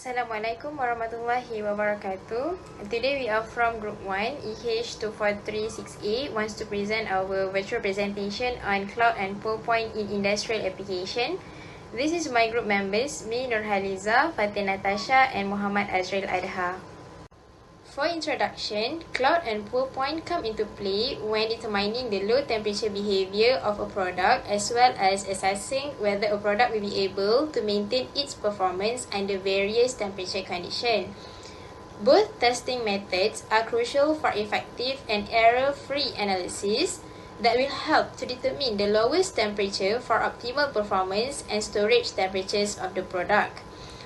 Assalamualaikum warahmatullahi wabarakatuh. Today we are from Group 1, EH24368 wants to present our virtual presentation on cloud and PowerPoint in industrial application. This is my group members, me Nurhaliza, Fatin Natasha and Muhammad Azrail Adha. For introduction, cloud and PowerPoint come into play when determining the low temperature behavior of a product as well as assessing whether a product will be able to maintain its performance under various temperature conditions. Both testing methods are crucial for effective and error-free analysis that will help to determine the lowest temperature for optimal performance and storage temperatures of the product.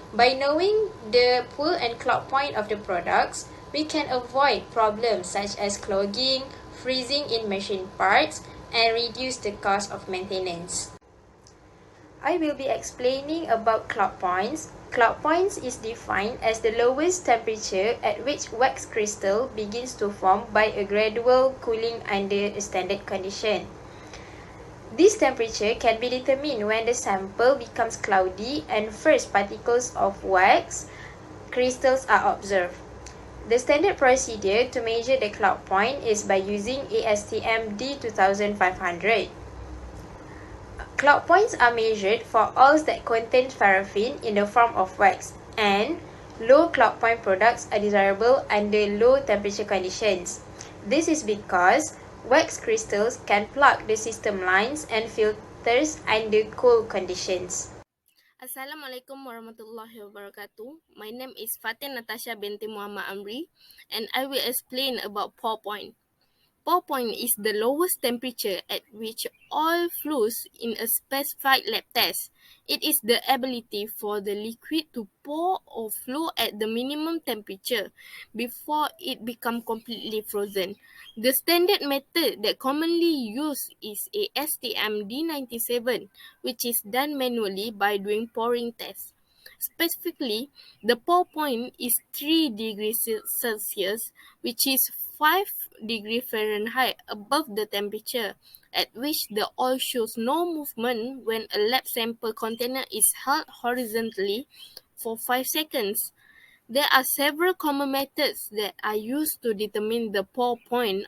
By knowing the pull and cloud point of the products, we can avoid problems such as clogging, freezing in machine parts, and reduce the cost of maintenance. I will be explaining about cloud points. Cloud points is defined as the lowest temperature at which wax crystal begins to form by a gradual cooling under a standard condition. This temperature can be determined when the sample becomes cloudy and first particles of wax crystals are observed. The standard procedure to measure the cloud point is by using ASTM D2500. Cloud points are measured for oils that contain paraffin in the form of wax, and low cloud point products are desirable under low temperature conditions. This is because wax crystals can plug the system lines and filters under cold conditions. Assalamualaikum warahmatullahi wabarakatuh. My name is Fatin Natasha binti Muhammad Amri, and I will explain about pour point. Pour point is the lowest temperature at which oil flows in a specified lab test. It is the ability for the liquid to pour or flow at the minimum temperature before it becomes completely frozen. The standard method that commonly used is a STM D97, which is done manually by doing pouring tests. Specifically, the pour point is 3 degrees Celsius, which is 5 degrees Fahrenheit above the temperature at which the oil shows no movement when a lab sample container is held horizontally for 5 seconds. There are several common methods that are used to determine the pour point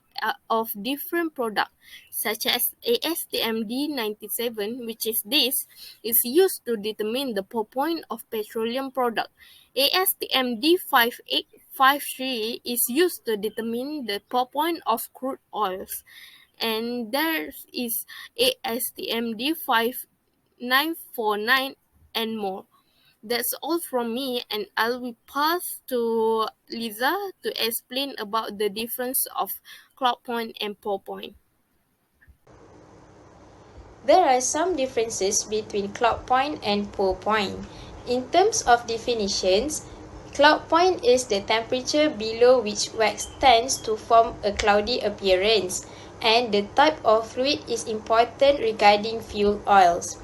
of different products, such as ASTM D97, which is used to determine the pour point of petroleum product. ASTM D5853 is used to determine the pour point of crude oils. And there is ASTM D5949 and more. That's all from me, and I will pass to Liza to explain about the difference of cloud point and pour point. There are some differences between cloud point and pour point. In terms of definitions, cloud point is the temperature below which wax tends to form a cloudy appearance, and the type of fluid is important regarding fuel oils.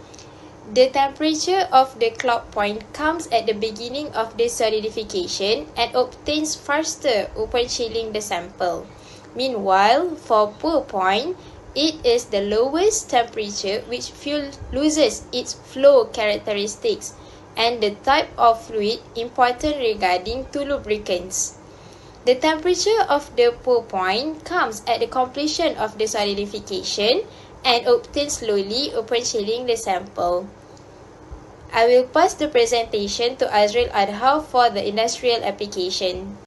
The temperature of the cloud point comes at the beginning of the solidification and obtains faster upon chilling the sample. Meanwhile, for pour point, it is the lowest temperature which fuel loses its flow characteristics and the type of fluid important regarding to lubricants. The temperature of the pour point comes at the completion of the solidification and obtained slowly upon chilling the sample. I will pass the presentation to Azrail Adha for the industrial application.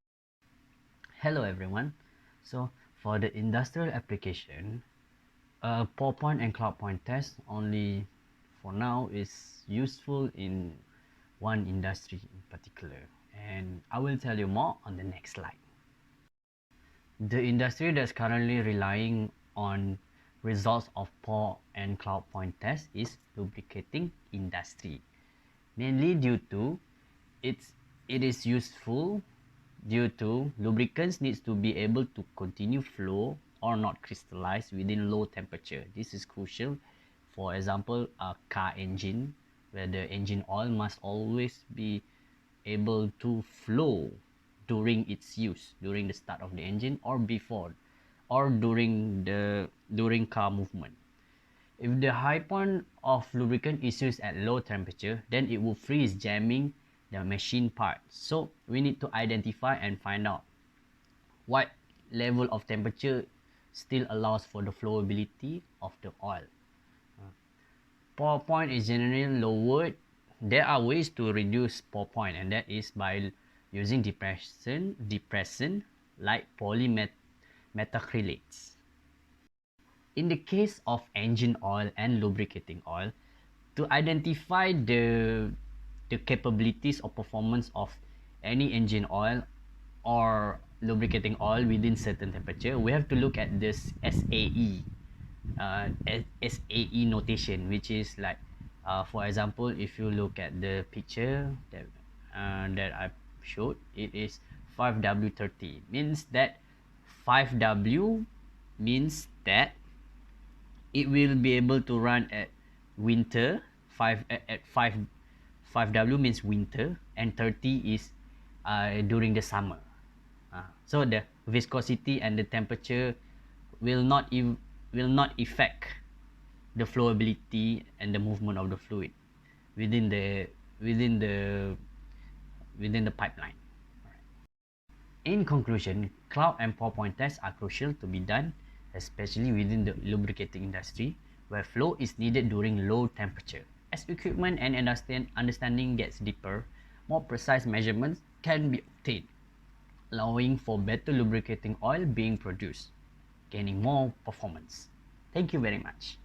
Hello everyone. So for the industrial application, pour point and cloud point test only for now is useful in one industry in particular, and I will tell you more on the next slide. The industry that's currently relying on results of pour and cloud point test is lubricating industry, mainly due to it is useful due to lubricants needs to be able to continue flow or not crystallize within low temperature. This is crucial. For example, a car engine, where the engine oil must always be able to flow during its use, during the start of the engine or before or during car movement. If the high point of lubricant is used at low temperature, then it will freeze, jamming the machine part. So we need to identify and find out what level of temperature still allows for the flowability of the oil. Pour point is generally lowered. There are ways to reduce pour point, and that is by using depressant like polymetacrylates. In the case of engine oil and lubricating oil, to identify the capabilities or performance of any engine oil or lubricating oil within certain temperature, we have to look at this SAE, SAE notation, which is like, for example, if you look at the picture that I showed, it is 5W30, means that 5W means that it will be able to run at winter. 5W means winter, and 30 is during the summer. So the viscosity and the temperature will not affect the flowability and the movement of the fluid within the within the within the pipeline. In conclusion, cloud and pour point tests are crucial to be done, especially within the lubricating industry, where flow is needed during low temperature. As equipment and understanding gets deeper, more precise measurements can be obtained, allowing for better lubricating oil being produced, gaining more performance. Thank you very much.